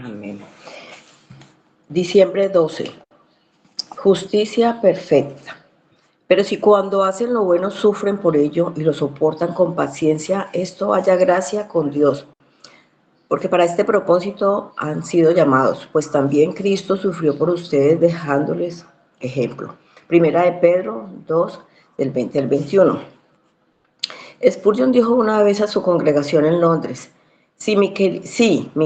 Amén. Diciembre 12. Justicia perfecta. Pero si cuando hacen lo bueno sufren por ello y lo soportan con paciencia, esto haya gracia con Dios. Porque para este propósito han sido llamados, pues también Cristo sufrió por ustedes dejándoles ejemplo. Primera de Pedro 2, del 20 al 21. Spurgeon dijo una vez a su congregación en Londres: sí, mi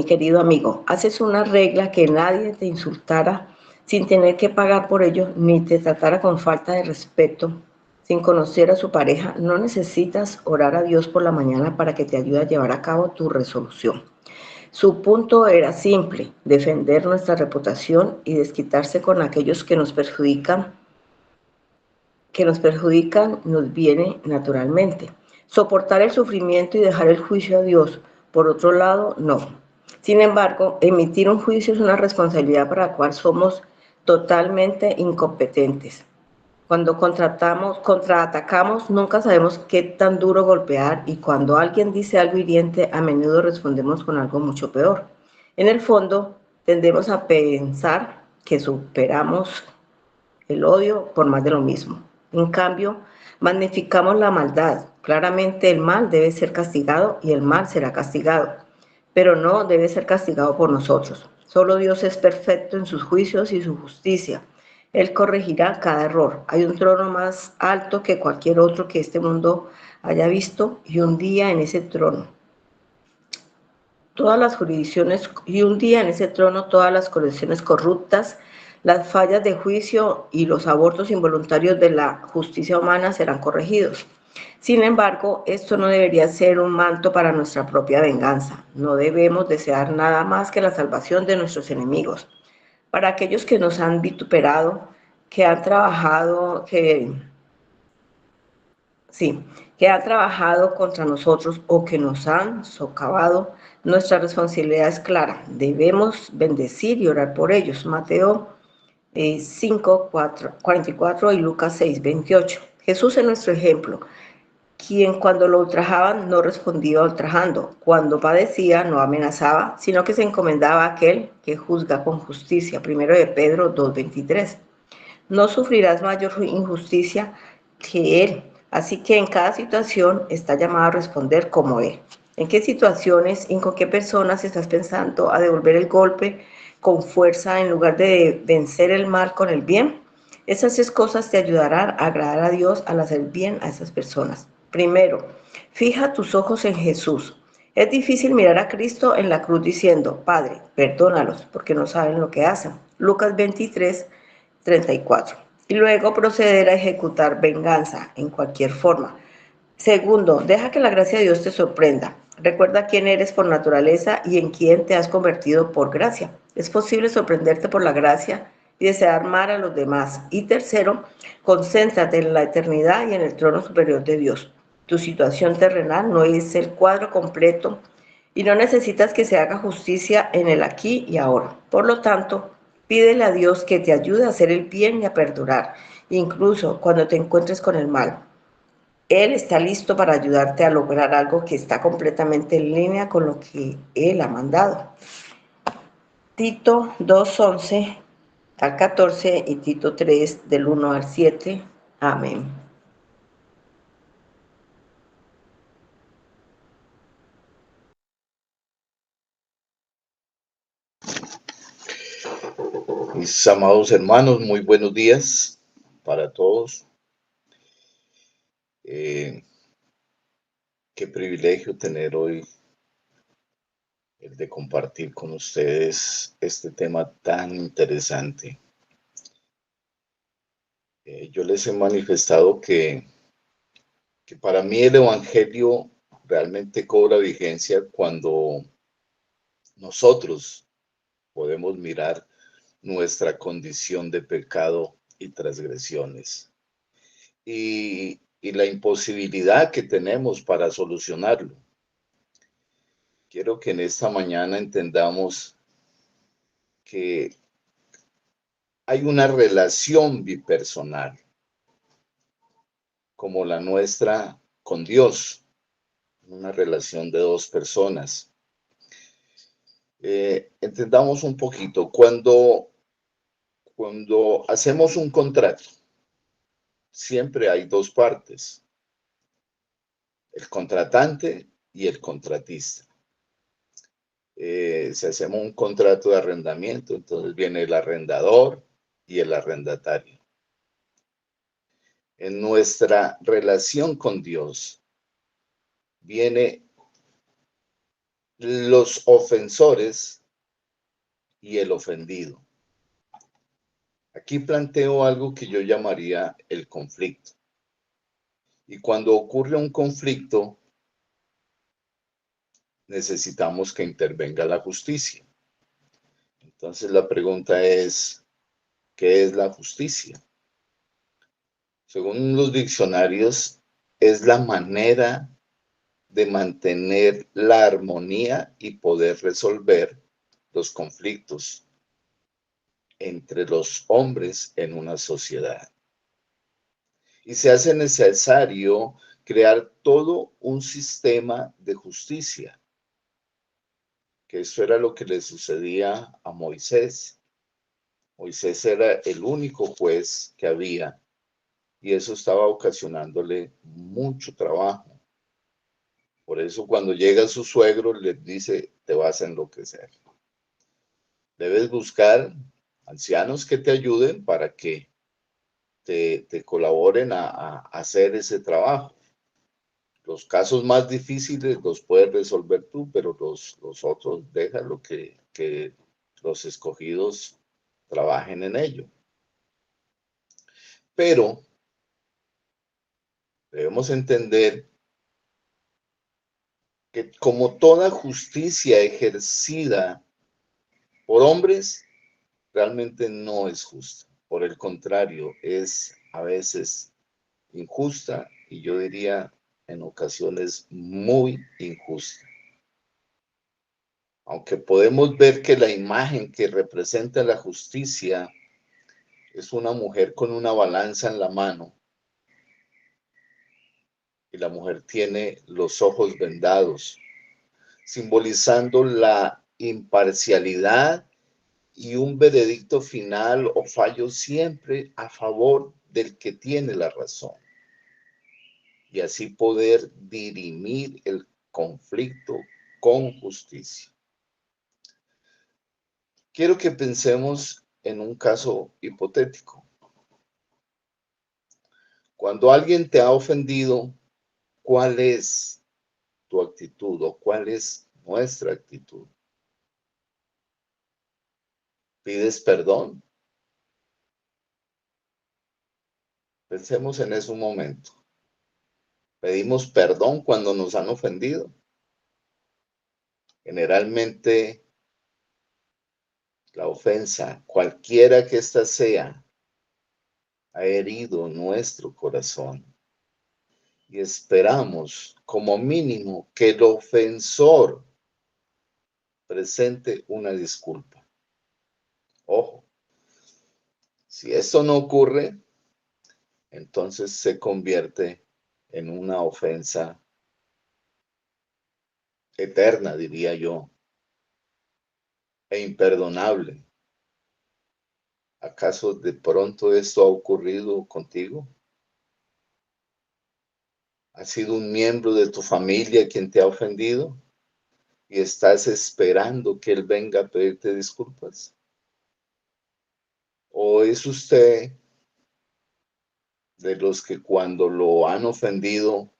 querido amigo, haces una regla que nadie te insultara sin tener que pagar por ello, ni te tratara con falta de respeto, sin conocer a su pareja, no necesitas orar a Dios por la mañana para que te ayude a llevar a cabo tu resolución. Su punto era simple: defender nuestra reputación y desquitarse con aquellos que nos perjudican nos viene naturalmente. Soportar el sufrimiento y dejar el juicio a Dios, por otro lado, no. Sin embargo, emitir un juicio es una responsabilidad para la cual somos totalmente incompetentes. Cuando contraatacamos, nunca sabemos qué tan duro golpear, y cuando alguien dice algo hiriente, a menudo respondemos con algo mucho peor. En el fondo, tendemos a pensar que superamos el odio por más de lo mismo. En cambio, magnificamos la maldad. Claramente el mal debe ser castigado y el mal será castigado, pero no debe ser castigado por nosotros. Solo Dios es perfecto en sus juicios y su justicia. Él corregirá cada error. Hay un trono más alto que cualquier otro que este mundo haya visto, y un día en ese trono todas las jurisdicciones corruptas, las fallas de juicio y los abortos involuntarios de la justicia humana serán corregidos. Sin embargo, esto no debería ser un manto para nuestra propia venganza. No debemos desear nada más que la salvación de nuestros enemigos. Para aquellos que nos han vituperado, que han trabajado contra nosotros o que nos han socavado, nuestra responsabilidad es clara: debemos bendecir y orar por ellos. Mateo 5, 44 y Lucas 6, 28. Jesús es nuestro ejemplo, quien cuando lo ultrajaban no respondía ultrajando, cuando padecía no amenazaba, sino que se encomendaba a aquel que juzga con justicia. Primero de Pedro 2:23. No sufrirás mayor injusticia que Él. Así que en cada situación está llamado a responder como Él. ¿En qué situaciones y con qué personas estás pensando a devolver el golpe con fuerza en lugar de vencer el mal con el bien? Esas 6 cosas te ayudarán a agradar a Dios al hacer bien a esas personas. Primero, fija tus ojos en Jesús. Es difícil mirar a Cristo en la cruz diciendo: Padre, perdónalos porque no saben lo que hacen. Lucas 23, 34. Y luego proceder a ejecutar venganza en cualquier forma. Segundo, deja que la gracia de Dios te sorprenda. Recuerda quién eres por naturaleza y en quién te has convertido por gracia. Es posible sorprenderte por la gracia y desear amar a los demás. Y tercero, concéntrate en la eternidad y en el trono superior de Dios. Tu situación terrenal no es el cuadro completo y no necesitas que se haga justicia en el aquí y ahora. Por lo tanto, pídele a Dios que te ayude a hacer el bien y a perdurar, incluso cuando te encuentres con el mal. Él está listo para ayudarte a lograr algo que está completamente en línea con lo que Él ha mandado. Tito 2:11 al 14 y Tito 3 del 1 al 7. Amén. Mis amados hermanos, muy buenos días para todos. Qué privilegio tener hoy el de compartir con ustedes este tema tan interesante. Yo les he manifestado que para mí el Evangelio realmente cobra vigencia cuando nosotros podemos mirar nuestra condición de pecado y transgresiones y la imposibilidad que tenemos para solucionarlo. Quiero que en esta mañana entendamos que hay una relación bipersonal como la nuestra con Dios, una relación de 2 personas. Entendamos un poquito, cuando hacemos un contrato, siempre hay dos partes, el contratante y el contratista. Si hacemos un contrato de arrendamiento, entonces viene el arrendador y el arrendatario. En nuestra relación con Dios, viene los ofensores y el ofendido. Aquí planteo algo que yo llamaría el conflicto. Y cuando ocurre un conflicto, necesitamos que intervenga la justicia. Entonces la pregunta es, ¿qué es la justicia? Según los diccionarios, es la manera de mantener la armonía y poder resolver los conflictos entre los hombres en una sociedad. Y se hace necesario crear todo un sistema de justicia, que eso era lo que le sucedía a Moisés. Moisés era el único juez que había y eso estaba ocasionándole mucho trabajo. Por eso cuando llega su suegro le dice, te vas a enloquecer. Debes buscar ancianos que te ayuden para que te colaboren a hacer ese trabajo. Los casos más difíciles los puedes resolver tú, pero los otros déjalo que los escogidos trabajen en ello. Pero debemos entender que como toda justicia ejercida por hombres, realmente no es justa. Por el contrario, es a veces injusta y yo diría en ocasiones muy injusta. Aunque podemos ver que la imagen que representa la justicia es una mujer con una balanza en la mano y la mujer tiene los ojos vendados, simbolizando la imparcialidad y un veredicto final o fallo siempre a favor del que tiene la razón y así poder dirimir el conflicto con justicia. Quiero que pensemos en un caso hipotético. Cuando alguien te ha ofendido, ¿cuál es tu actitud o cuál es nuestra actitud? ¿Pides perdón? Pensemos en ese momento. ¿Pedimos perdón cuando nos han ofendido? Generalmente la ofensa, cualquiera que ésta sea, ha herido nuestro corazón y esperamos como mínimo que el ofensor presente una disculpa. Ojo, si esto no ocurre, entonces se convierte en una ofensa eterna, diría yo, e imperdonable. ¿Acaso de pronto esto ha ocurrido contigo? ¿Ha sido un miembro de tu familia quien te ha ofendido y estás esperando que él venga a pedirte disculpas? ¿O es usted de los que cuando lo han ofendido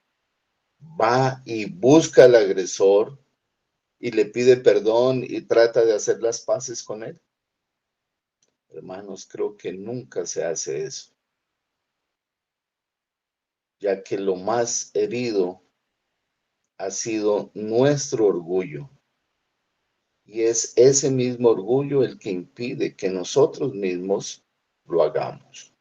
va y busca al agresor y le pide perdón y trata de hacer las paces con él? Hermanos, creo que nunca se hace eso, ya que lo más herido ha sido nuestro orgullo. Y es ese mismo orgullo el que impide que nosotros mismos lo hagamos.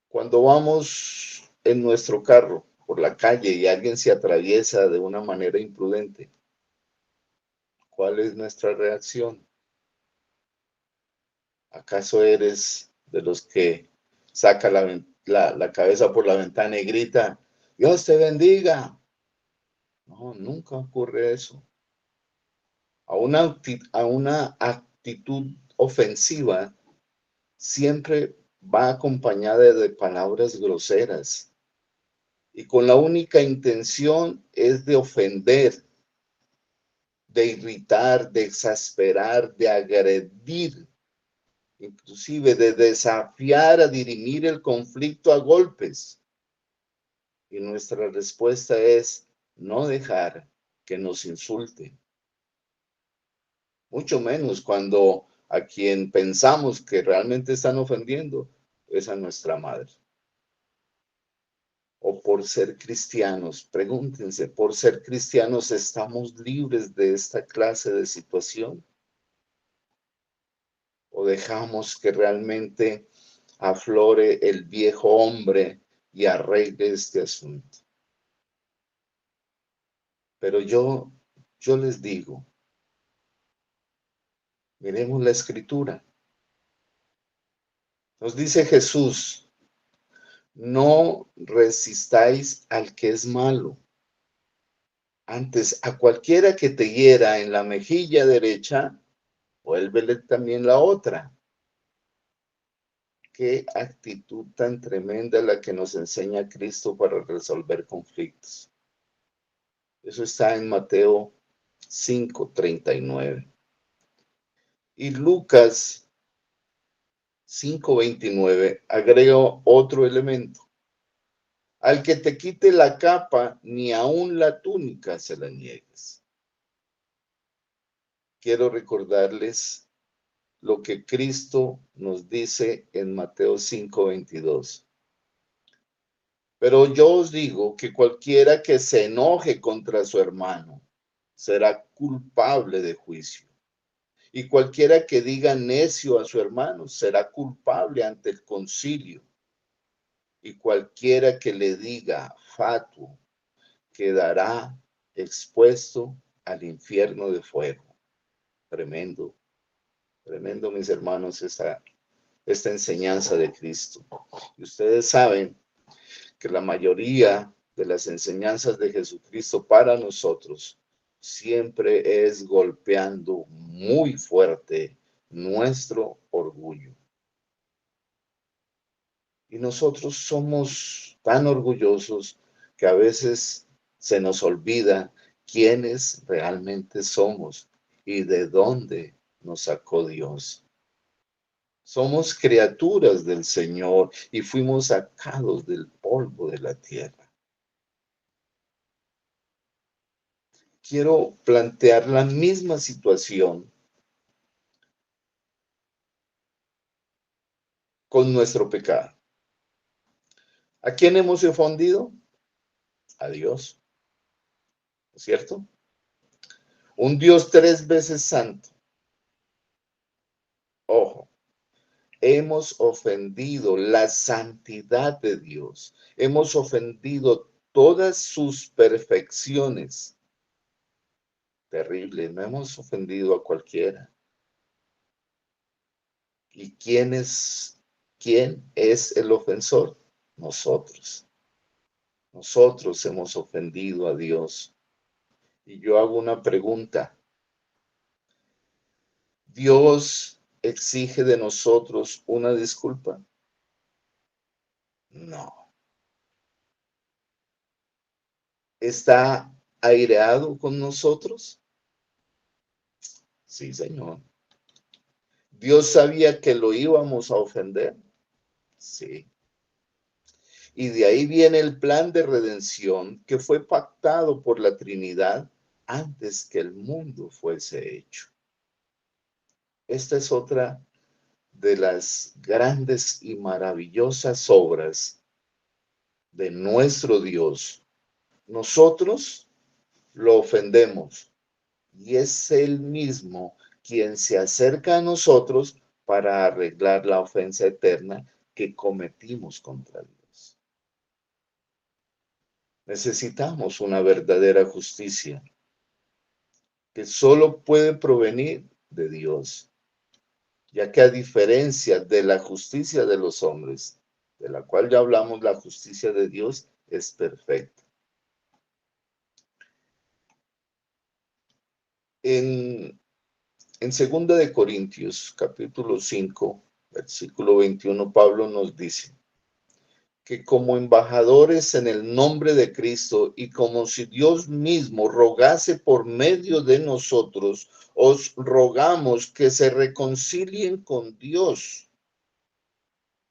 Cuando vamos en nuestro carro por la calle y alguien se atraviesa de una manera imprudente, ¿cuál es nuestra reacción? ¿Acaso eres de los que saca la cabeza por la ventana y grita, Dios te bendiga? No, nunca ocurre eso. a una actitud ofensiva siempre va acompañada de palabras groseras y con la única intención es de ofender, de irritar, de exasperar, de agredir, inclusive de desafiar a dirimir el conflicto a golpes. Y nuestra respuesta es no dejar que nos insulten. Mucho menos cuando a quien pensamos que realmente están ofendiendo es a nuestra madre. O por ser cristianos, pregúntense, ¿por ser cristianos estamos libres de esta clase de situación? ¿O dejamos que realmente aflore el viejo hombre y arregle este asunto? Pero yo les digo, miremos la escritura. Nos dice Jesús, no resistáis al que es malo. Antes, a cualquiera que te hiera en la mejilla derecha, vuélvele también la otra. Qué actitud tan tremenda la que nos enseña Cristo para resolver conflictos. Eso está en Mateo 5:39. Y Lucas 5:29 agrega otro elemento. Al que te quite la capa, ni aun la túnica se la niegues. Quiero recordarles lo que Cristo nos dice en Mateo 5:22. Pero yo os digo que cualquiera que se enoje contra su hermano será culpable de juicio. Y cualquiera que diga necio a su hermano será culpable ante el concilio. Y cualquiera que le diga fatuo quedará expuesto al infierno de fuego. Tremendo, tremendo, mis hermanos, esta enseñanza de Cristo. Y ustedes saben que la mayoría de las enseñanzas de Jesucristo para nosotros siempre es golpeando muy fuerte nuestro orgullo. Y nosotros somos tan orgullosos que a veces se nos olvida quiénes realmente somos y de dónde nos sacó Dios. Somos criaturas del Señor y fuimos sacados del polvo de la tierra. Quiero plantear la misma situación con nuestro pecado. ¿A quién hemos ofendido? A Dios, ¿no es cierto? Un Dios 3 veces santo. Ojo, hemos ofendido la santidad de Dios. Hemos ofendido todas sus perfecciones. Terrible, no hemos ofendido a cualquiera. ¿Y quién es el ofensor? Nosotros. Nosotros hemos ofendido a Dios. Y yo hago una pregunta. ¿Dios exige de nosotros una disculpa? No. ¿Está aireado con nosotros? Sí, Señor. ¿Dios sabía que lo íbamos a ofender? Sí. Y de ahí viene el plan de redención que fue pactado por la Trinidad antes que el mundo fuese hecho. Esta es otra de las grandes y maravillosas obras de nuestro Dios. Nosotros lo ofendemos y es Él mismo quien se acerca a nosotros para arreglar la ofensa eterna que cometimos contra Dios. Necesitamos una verdadera justicia que solo puede provenir de Dios, ya que a diferencia de la justicia de los hombres, de la cual ya hablamos, la justicia de Dios es perfecta. En En 2 de Corintios, capítulo 5, versículo 21, Pablo nos dice que como embajadores en el nombre de Cristo y como si Dios mismo rogase por medio de nosotros, os rogamos que se reconcilien con Dios.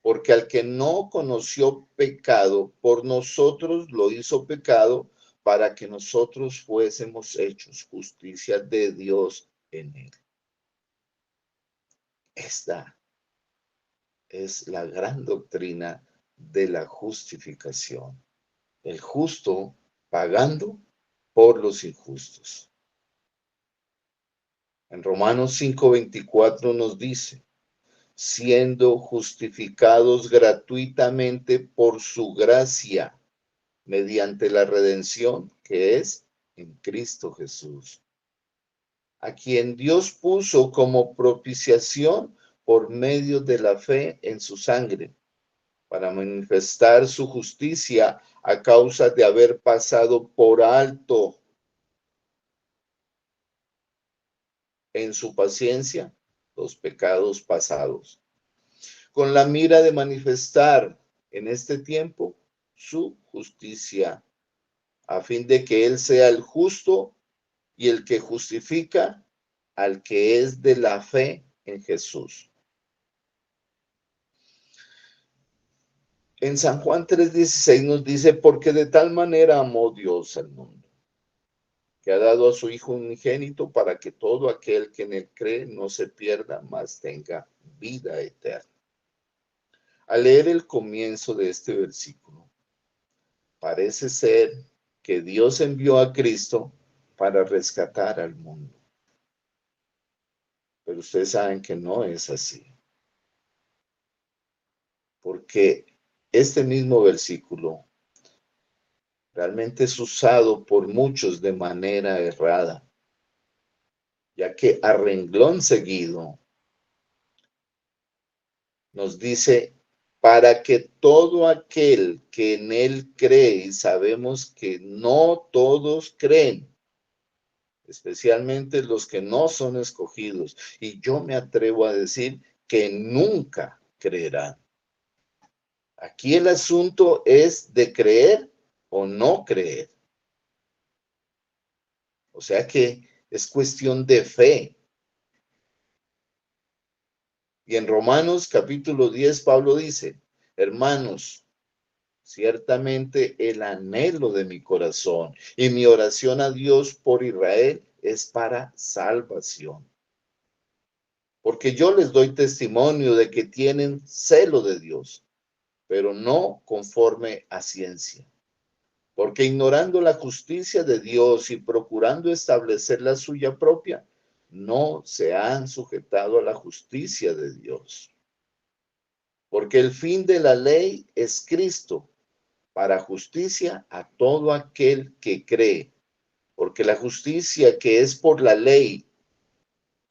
Porque al que no conoció pecado, por nosotros lo hizo pecado, para que nosotros fuésemos hechos justicia de Dios en él. Esta es la gran doctrina de la justificación. El justo pagando por los injustos. En Romanos 5:24 nos dice, siendo justificados gratuitamente por su gracia, mediante la redención que es en Cristo Jesús, a quien Dios puso como propiciación por medio de la fe en su sangre, para manifestar su justicia a causa de haber pasado por alto en su paciencia los pecados pasados, con la mira de manifestar en este tiempo su justicia, a fin de que Él sea el justo y el que justifica al que es de la fe en Jesús. En San Juan 3:16 nos dice, porque de tal manera amó Dios al mundo, que ha dado a su Hijo unigénito para que todo aquel que en él cree no se pierda, mas tenga vida eterna. Al leer el comienzo de este versículo, parece ser que Dios envió a Cristo para rescatar al mundo. Pero ustedes saben que no es así. Porque este mismo versículo realmente es usado por muchos de manera errada, ya que a renglón seguido nos dice, para que todo aquel que en él cree, y sabemos que no todos creen, especialmente los que no son escogidos, y yo me atrevo a decir que nunca creerán. Aquí el asunto es de creer o no creer. O sea que es cuestión de fe. Y en Romanos capítulo 10, Pablo dice, hermanos, ciertamente el anhelo de mi corazón y mi oración a Dios por Israel es para salvación. Porque yo les doy testimonio de que tienen celo de Dios, pero no conforme a ciencia. Porque ignorando la justicia de Dios y procurando establecer la suya propia, no se han sujetado a la justicia de Dios. Porque el fin de la ley es Cristo, para justicia a todo aquel que cree. Porque la justicia que es por la ley,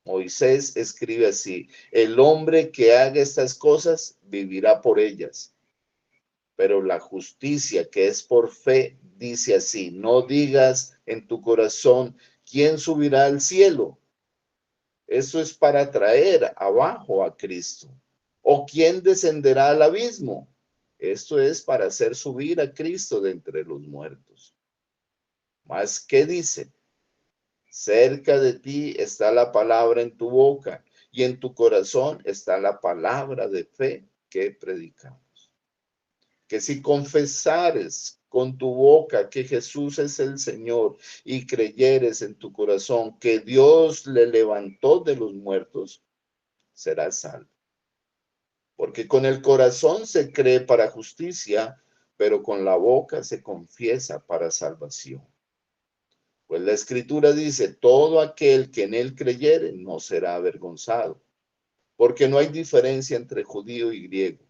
Moisés escribe así, el hombre que haga estas cosas vivirá por ellas. Pero la justicia que es por fe dice así, no digas en tu corazón, ¿quién subirá al cielo? Eso es para traer abajo a Cristo. ¿O quién descenderá al abismo? Esto es para hacer subir a Cristo de entre los muertos. Mas, ¿qué dice? Cerca de ti está la palabra en tu boca y en tu corazón está la palabra de fe que predicamos. Que si confesares con tu boca que Jesús es el Señor y creyeres en tu corazón que Dios le levantó de los muertos, serás salvo. Porque con el corazón se cree para justicia, pero con la boca se confiesa para salvación. Pues la Escritura dice, todo aquel que en él creyere no será avergonzado, porque no hay diferencia entre judío y griego,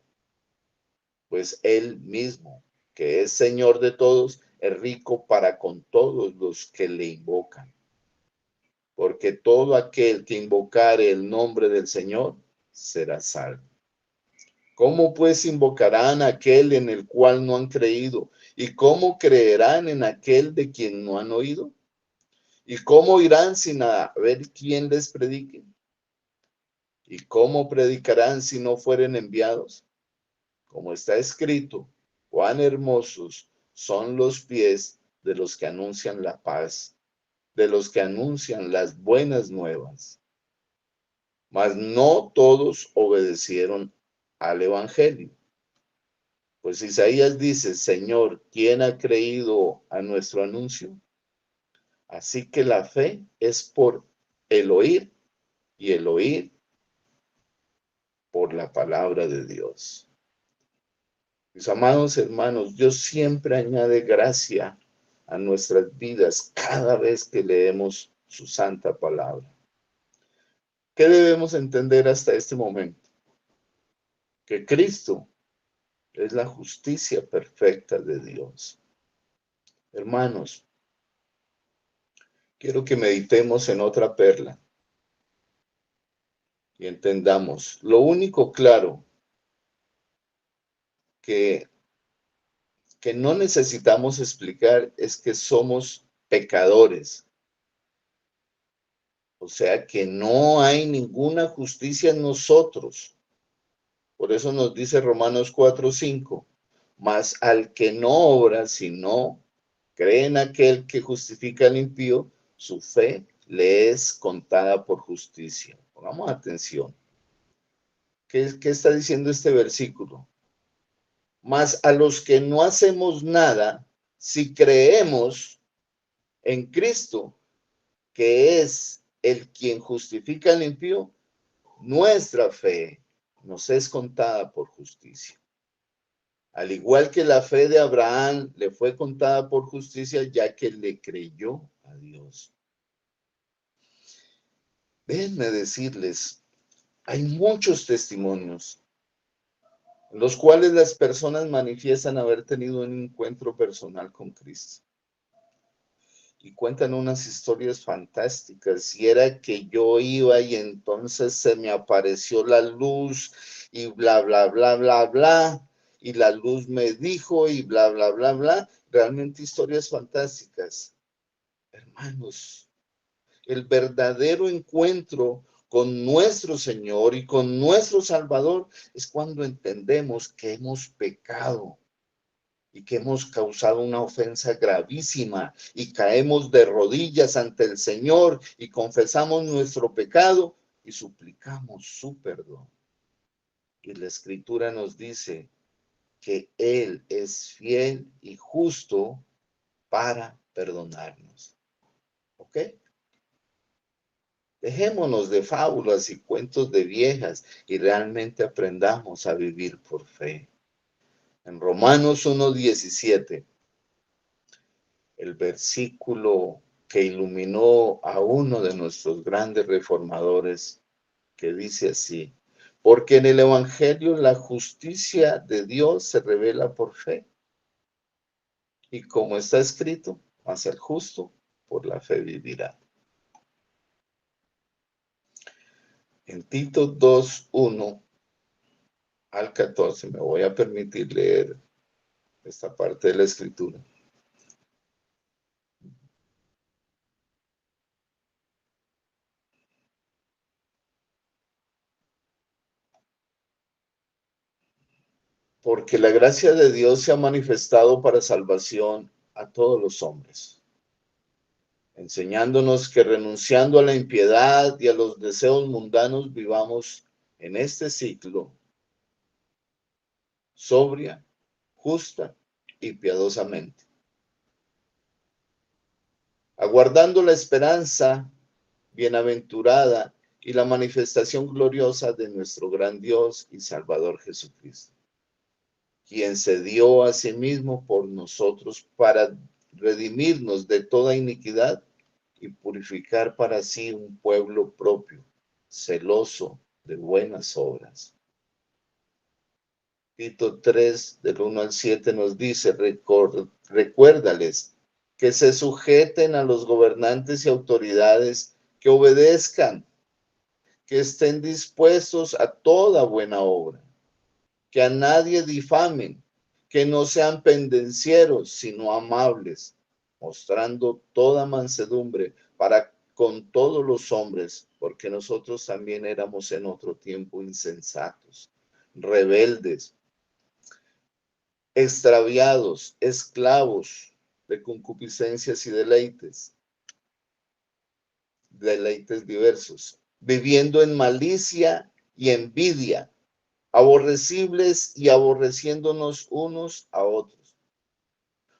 pues él mismo, que es Señor de todos, es rico para con todos los que le invocan. Porque todo aquel que invocare el nombre del Señor será salvo. ¿Cómo pues invocarán a aquel en el cual no han creído? ¿Y cómo creerán en aquel de quien no han oído? ¿Y cómo irán sin haber quien les predique? ¿Y cómo predicarán si no fueren enviados? Como está escrito, cuán hermosos son los pies de los que anuncian la paz, de los que anuncian las buenas nuevas. Mas no todos obedecieron al evangelio. Pues Isaías dice, Señor, ¿quién ha creído a nuestro anuncio? Así que la fe es por el oír y el oír por la palabra de Dios. Mis amados hermanos, Dios siempre añade gracia a nuestras vidas cada vez que leemos su santa palabra. ¿Qué debemos entender hasta este momento? Que Cristo es la justicia perfecta de Dios. Hermanos, quiero que meditemos en otra perla y entendamos. Lo único claro que no necesitamos explicar es que somos pecadores. O sea que no hay ninguna justicia en nosotros. Por eso nos dice Romanos 4:5, mas al que no obra, sino cree en aquel que justifica al impío, su fe le es contada por justicia. Pongamos atención. ¿Qué está diciendo este versículo? Mas a los que no hacemos nada, si creemos en Cristo, que es el quien justifica al impío, nuestra fe nos es contada por justicia. Al igual que la fe de Abraham le fue contada por justicia, ya que le creyó a Dios. Déjenme decirles, hay muchos testimonios en los cuales las personas manifiestan haber tenido un encuentro personal con Cristo. Y cuentan unas historias fantásticas. Y era que yo iba y entonces se me apareció la luz y bla, bla, bla, bla, bla. Y la luz me dijo y bla, bla, bla, bla. Realmente historias fantásticas. Hermanos, el verdadero encuentro con nuestro Señor y con nuestro Salvador es cuando entendemos que hemos pecado y que hemos causado una ofensa gravísima y caemos de rodillas ante el Señor y confesamos nuestro pecado y suplicamos su perdón. Y la Escritura nos dice que Él es fiel y justo para perdonarnos. ¿Ok? Dejémonos de fábulas y cuentos de viejas y realmente aprendamos a vivir por fe. En Romanos 1:17, el versículo que iluminó a uno de nuestros grandes reformadores, que dice así, porque en el Evangelio la justicia de Dios se revela por fe. Y como está escrito, mas el justo por la fe vivirá. En Tito 2:1 al 14, me voy a permitir leer esta parte de la escritura. Porque la gracia de Dios se ha manifestado para salvación a todos los hombres, enseñándonos que renunciando a la impiedad y a los deseos mundanos vivamos en este ciclo sobria, justa y piadosamente, aguardando la esperanza bienaventurada y la manifestación gloriosa de nuestro gran Dios y Salvador Jesucristo, quien se dio a sí mismo por nosotros para redimirnos de toda iniquidad y purificar para sí un pueblo propio, celoso de buenas obras. Tito 3, del 1 al 7 nos dice, recuérdales que se sujeten a los gobernantes y autoridades, que obedezcan, que estén dispuestos a toda buena obra, que a nadie difamen, que no sean pendencieros, sino amables, mostrando toda mansedumbre para con todos los hombres, porque nosotros también éramos en otro tiempo insensatos, rebeldes, extraviados, esclavos de concupiscencias y deleites diversos, viviendo en malicia y envidia, aborrecibles y aborreciéndonos unos a otros.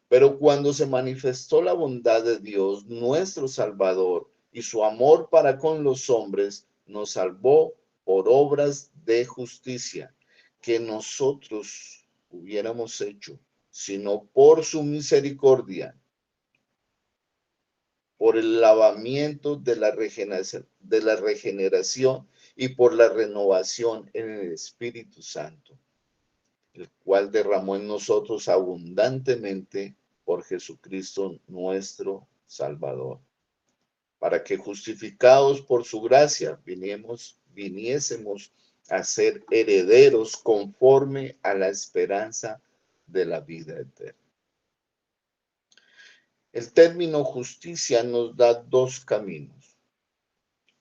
Pero cuando se manifestó la bondad de Dios, nuestro Salvador, y su amor para con los hombres, nos salvó por obras de justicia que nosotros hubiéramos hecho, sino por su misericordia, por el lavamiento de la regeneración y por la renovación en el Espíritu Santo, el cual derramó en nosotros abundantemente por Jesucristo nuestro Salvador, para que justificados por su gracia viniésemos a ser herederos conforme a la esperanza de la vida eterna. El término justicia nos da dos caminos: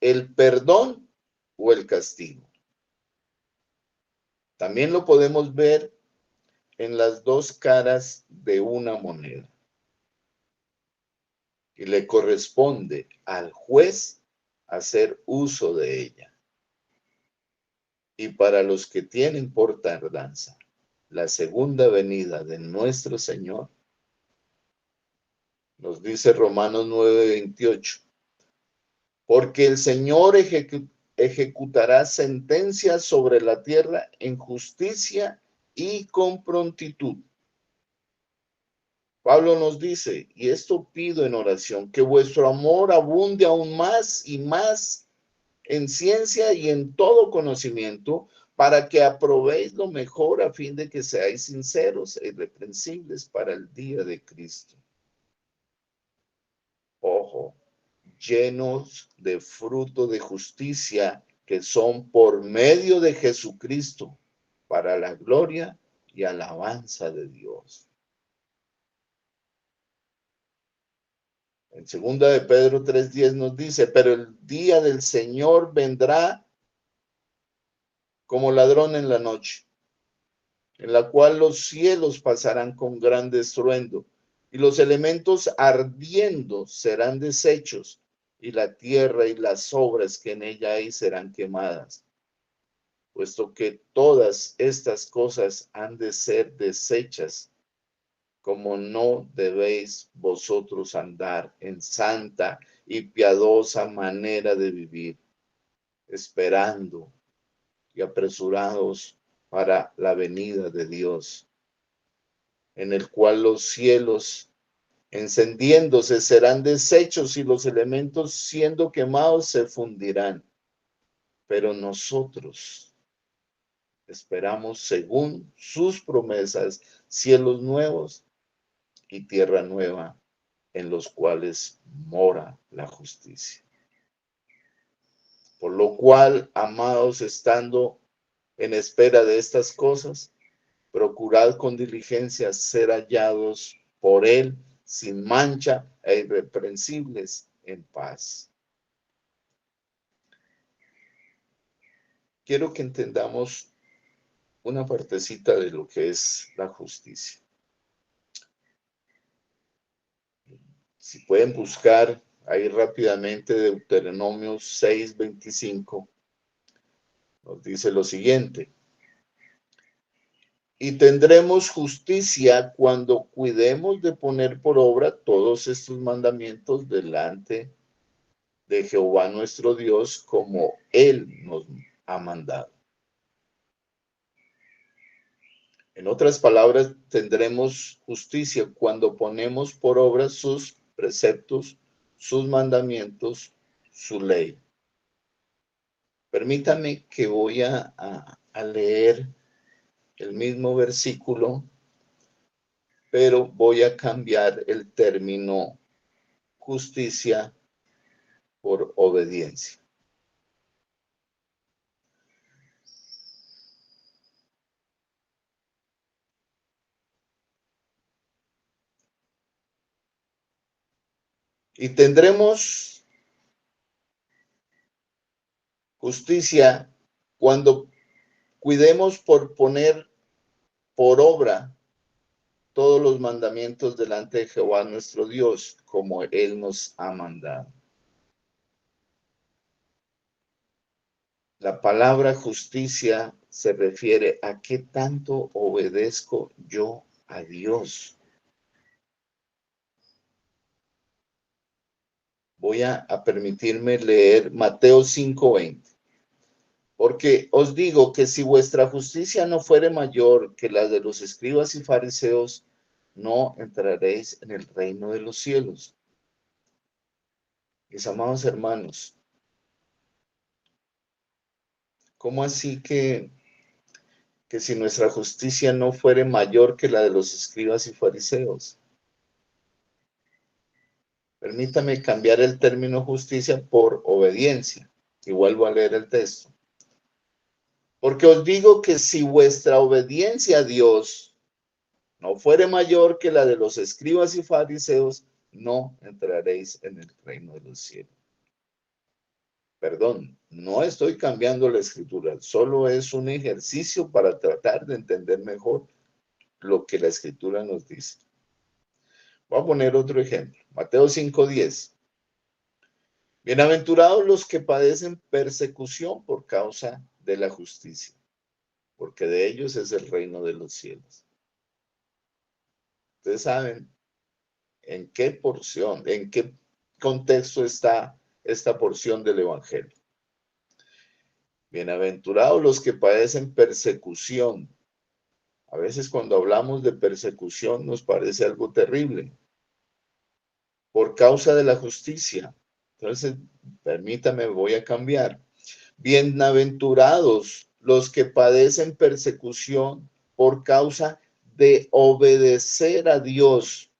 el perdón o el castigo. También lo podemos ver en las dos caras de una moneda. Y le corresponde al juez hacer uso de ella. Y para los que tienen por tardanza la segunda venida de nuestro Señor, nos dice Romanos 9:28, porque el Señor ejecutará sentencia sobre la tierra en justicia y con prontitud. Pablo nos dice, y esto pido en oración, que vuestro amor abunde aún más y más en ciencia y en todo conocimiento, para que aprobéis lo mejor a fin de que seáis sinceros e irreprensibles para el día de Cristo. Ojo, llenos de fruto de justicia que son por medio de Jesucristo, para la gloria y alabanza de Dios. En 2 de Pedro 3:10 nos dice, pero el día del Señor vendrá como ladrón en la noche, en la cual los cielos pasarán con gran estruendo, y los elementos ardiendo serán deshechos, y la tierra y las obras que en ella hay serán quemadas. Puesto que todas estas cosas han de ser deshechas, como no debéis vosotros andar en santa y piadosa manera de vivir, esperando y apresurados para la venida de Dios, en el cual los cielos encendiéndose serán deshechos y los elementos siendo quemados se fundirán. Pero nosotros esperamos según sus promesas cielos nuevos y tierra nueva en los cuales mora la justicia. Por lo cual, amados, estando en espera de estas cosas, procurad con diligencia ser hallados por él sin mancha e irreprensibles en paz. Quiero que entendamos una partecita de lo que es la justicia. Si pueden buscar ahí rápidamente Deuteronomio 6:25, nos dice lo siguiente: y tendremos justicia cuando cuidemos de poner por obra todos estos mandamientos delante de Jehová nuestro Dios, como Él nos ha mandado. En otras palabras, tendremos justicia cuando ponemos por obra sus preceptos, sus mandamientos, su ley. Permítame que voy a leer el mismo versículo, pero voy a cambiar el término justicia por obediencia. Y tendremos Justicia, cuando cuidemos por poner por obra todos los mandamientos delante de Jehová nuestro Dios, como Él nos ha mandado. La palabra justicia se refiere a qué tanto obedezco yo a Dios. Voy a permitirme leer Mateo 5:20. Porque os digo que si vuestra justicia no fuere mayor que la de los escribas y fariseos, no entraréis en el reino de los cielos. Mis amados hermanos, ¿cómo así que si nuestra justicia no fuere mayor que la de los escribas y fariseos? Permítame cambiar el término justicia por obediencia. Y vuelvo a leer el texto. Porque os digo que si vuestra obediencia a Dios no fuere mayor que la de los escribas y fariseos, no entraréis en el reino de los cielos. Perdón, no estoy cambiando la escritura, solo es un ejercicio para tratar de entender mejor lo que la escritura nos dice. Voy a poner otro ejemplo, Mateo 5:10. Bienaventurados los que padecen persecución por causa de la justicia, porque de ellos es el reino de los cielos. Ustedes saben en qué porción, en qué contexto está esta porción del Evangelio. Bienaventurados los que padecen persecución. A veces cuando hablamos de persecución nos parece algo terrible. Por causa de la justicia. Entonces, permítame, voy a cambiar. Bienaventurados los que padecen persecución por causa de obedecer a Dios,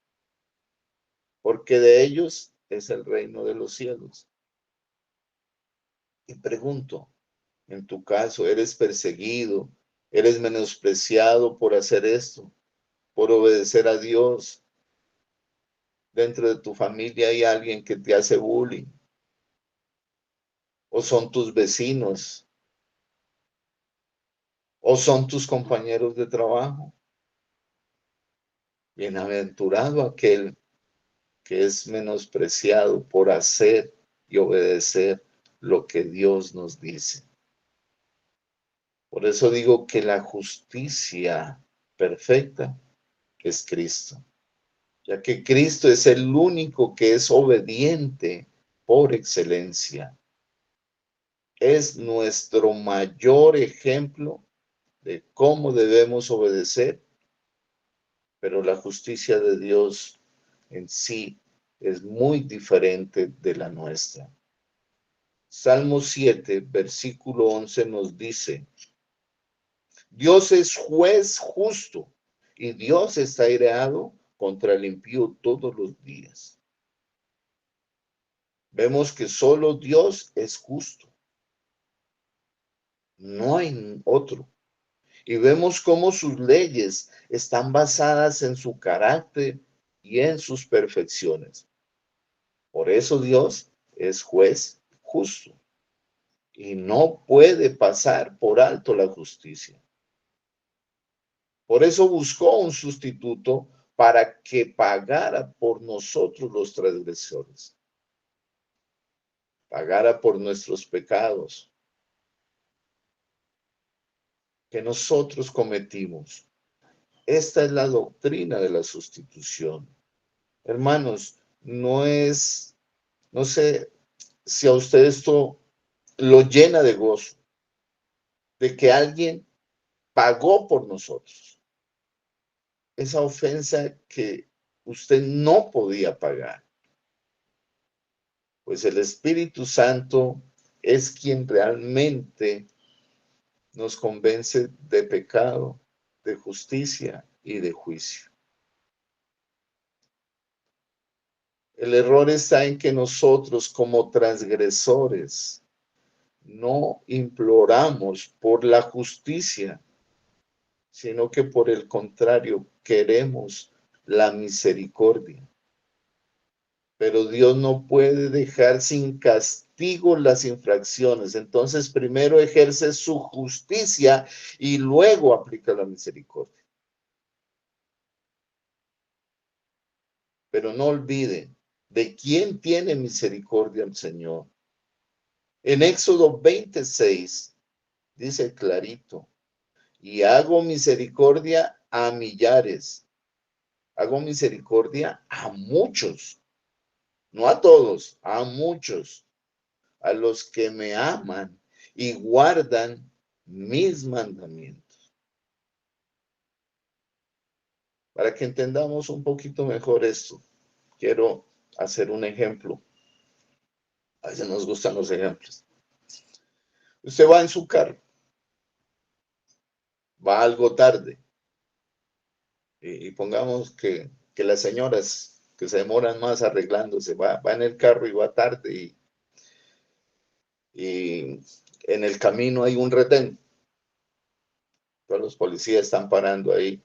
porque de ellos es el reino de los cielos. Y pregunto, en tu caso, ¿eres perseguido? ¿Eres menospreciado por hacer esto? ¿Por obedecer a Dios? ¿Dentro de tu familia hay alguien que te hace bullying? ¿O son tus vecinos? ¿O son tus compañeros de trabajo? Bienaventurado aquel que es menospreciado por hacer y obedecer lo que Dios nos dice. Por eso digo que la justicia perfecta es Cristo, ya que Cristo es el único que es obediente por excelencia. Es nuestro mayor ejemplo de cómo debemos obedecer, pero la justicia de Dios en sí es muy diferente de la nuestra. Salmo 7, versículo 11 nos dice, Dios es juez justo y Dios está airado contra el impío todos los días. Vemos que solo Dios es justo. No hay otro. Y vemos cómo sus leyes están basadas en su carácter y en sus perfecciones. Por eso Dios es juez justo y no puede pasar por alto la justicia. Por eso buscó un sustituto para que pagara por nosotros los transgresores, pagara por nuestros pecados que nosotros cometimos. Esta es la doctrina de la sustitución. Hermanos, no sé si a usted esto lo llena de gozo, de que alguien pagó por nosotros esa ofensa que usted no podía pagar. Pues el Espíritu Santo es quien realmente nos convence de pecado, de justicia y de juicio. El error está en que nosotros como transgresores no imploramos por la justicia, sino que por el contrario queremos la misericordia. pero Dios no puede dejar sin castigo las infracciones. Entonces, primero ejerce su justicia y luego aplica la misericordia. Pero no olvide de quién tiene misericordia el Señor. En Éxodo 26 dice clarito, y hago misericordia a millares, hago misericordia a muchos, no a todos, a muchos, a los que me aman y guardan mis mandamientos. Para que entendamos un poquito mejor esto, quiero hacer un ejemplo. A veces nos gustan los ejemplos. Usted va en su carro, va algo tarde, y pongamos que las señoras que se demoran más arreglándose, va en el carro y va tarde, y en el camino hay un retén. Todos los policías están parando ahí.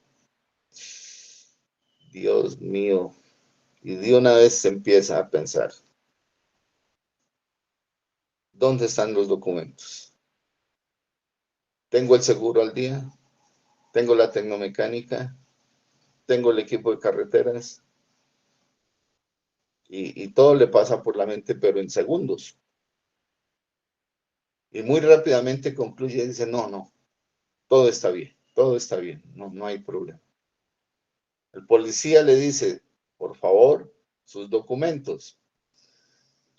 Dios mío. Y de una vez se empieza a pensar, ¿dónde están los documentos? ¿Tengo el seguro al día? ¿Tengo la tecnomecánica? ¿Tengo el equipo de carreteras? Y todo le pasa por la mente, pero en segundos. Y muy rápidamente concluye y dice, no, todo está bien, no hay problema. El policía le dice, por favor, sus documentos.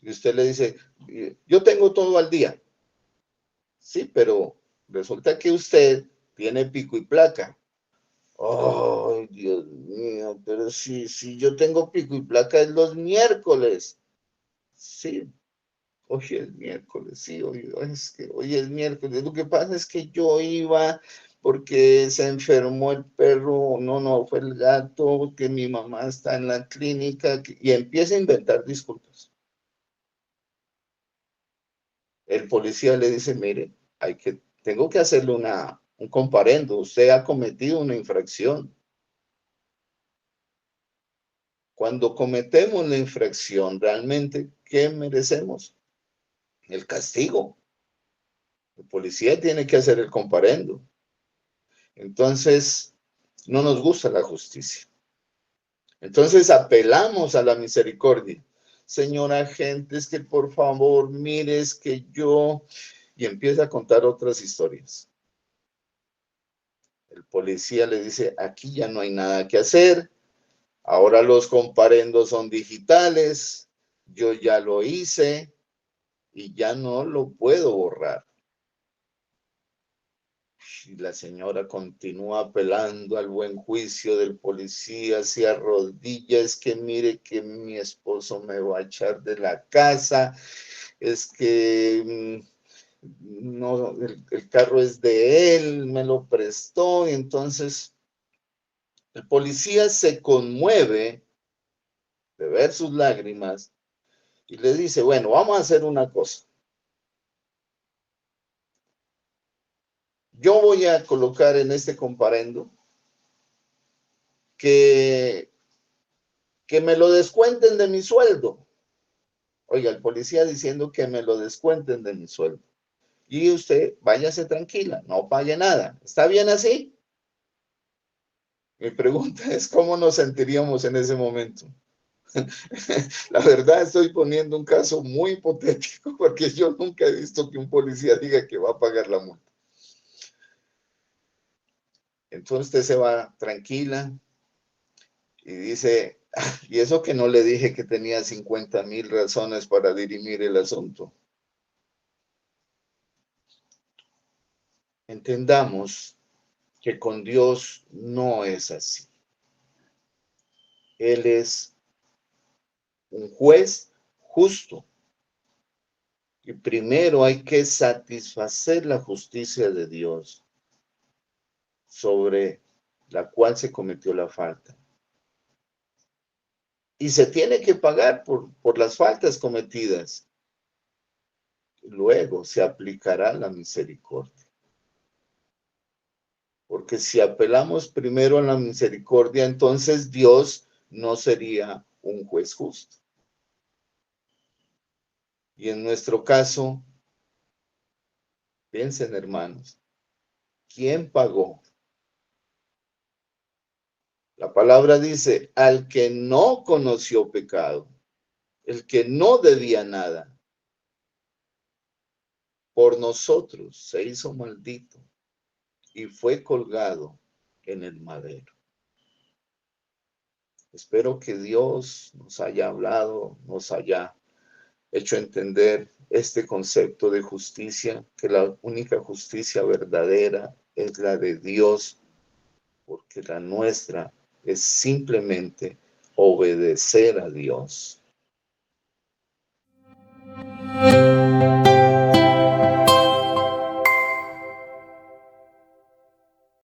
Y usted le dice, yo tengo todo al día. Sí, pero resulta que usted tiene pico y placa. Ay, Dios mío, pero si yo tengo pico y placa es los miércoles. Sí, hoy es miércoles, sí, hoy es miércoles. Lo que pasa es que yo iba porque se enfermó el perro, no, fue el gato, que mi mamá está en la clínica, y empieza a inventar disculpas. El policía le dice, mire, tengo que hacerle un comparendo, usted ha cometido una infracción. Cuando cometemos la infracción, realmente, ¿qué merecemos? El castigo. El policía tiene que hacer el comparendo. Entonces, no nos gusta la justicia. Entonces, apelamos a la misericordia. Señor agente, es que por favor, mires que yo... Y empieza a contar otras historias. El policía le dice, aquí ya no hay nada que hacer. Ahora los comparendos son digitales. Yo ya lo hice y ya no lo puedo borrar. Y la señora continúa apelando al buen juicio del policía, se arrodilla, es que mire que mi esposo me va a echar de la casa, es que no, el carro es de él, me lo prestó, y entonces el policía se conmueve de ver sus lágrimas y le dice, bueno, vamos a hacer una cosa. Yo voy a colocar en este comparendo que me lo descuenten de mi sueldo. Oiga, el policía diciendo que me lo descuenten de mi sueldo. Y usted váyase tranquila, no pague nada. ¿Está bien así? Mi pregunta es, ¿cómo nos sentiríamos en ese momento? La verdad estoy poniendo un caso muy hipotético porque yo nunca he visto que un policía diga que va a pagar la multa. Entonces usted se va tranquila y dice, y eso que no le dije que tenía 50,000 razones para dirimir el asunto. Entendamos que con Dios no es así. Él es un juez justo. Y primero hay que satisfacer la justicia de Dios sobre la cual se cometió la falta. Y se tiene que pagar por las faltas cometidas. Luego se aplicará la misericordia. Porque si apelamos primero a la misericordia, entonces Dios no sería un juez justo. Y en nuestro caso, piensen hermanos, ¿quién pagó? La palabra dice, al que no conoció pecado, el que no debía nada, por nosotros se hizo maldito y fue colgado en el madero. Espero que Dios nos haya hablado, nos haya hecho entender este concepto de justicia, que la única justicia verdadera es la de Dios, porque la nuestra es simplemente obedecer a Dios.